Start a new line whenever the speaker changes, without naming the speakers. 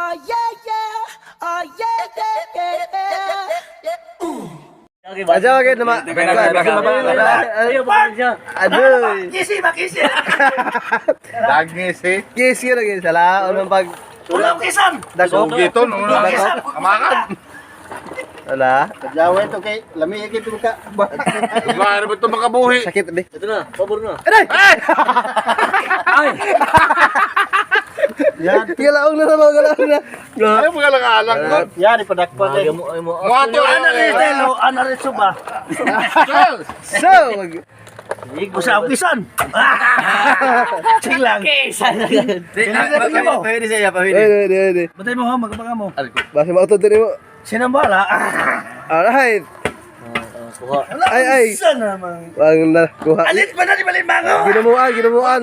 Oh yeah, yeah. Oh yeah, yeah, yeah.
Aja oke nama. Aduh.
Kisi.
Lagi sih.
Kisi lagi salah unang pag
Ulang kisan.
dako.
Gitu nung amakan.
Salah.
Jawa itu kay lami gitu ka.
Gua betul makabuhi.
Sakit deh.
Ito na, pabor na.
Ay.
Yan.
Galaong na naman, galaong na.
Ay mga lang-alang ko.
Yan ipadakpot eh.
Wato
Ana rin suba.
So,
Usa og kisan. Sing lang.
Pwede siya, pwede.
Dede.
Batay mo ha magpaga mo.
Basta mo ito din mo.
Sinambala.
Alright.
Kuha.
Ay.
Sana naman.
Wag na kuha.
Alit pa na di balimango.
Ginamuan.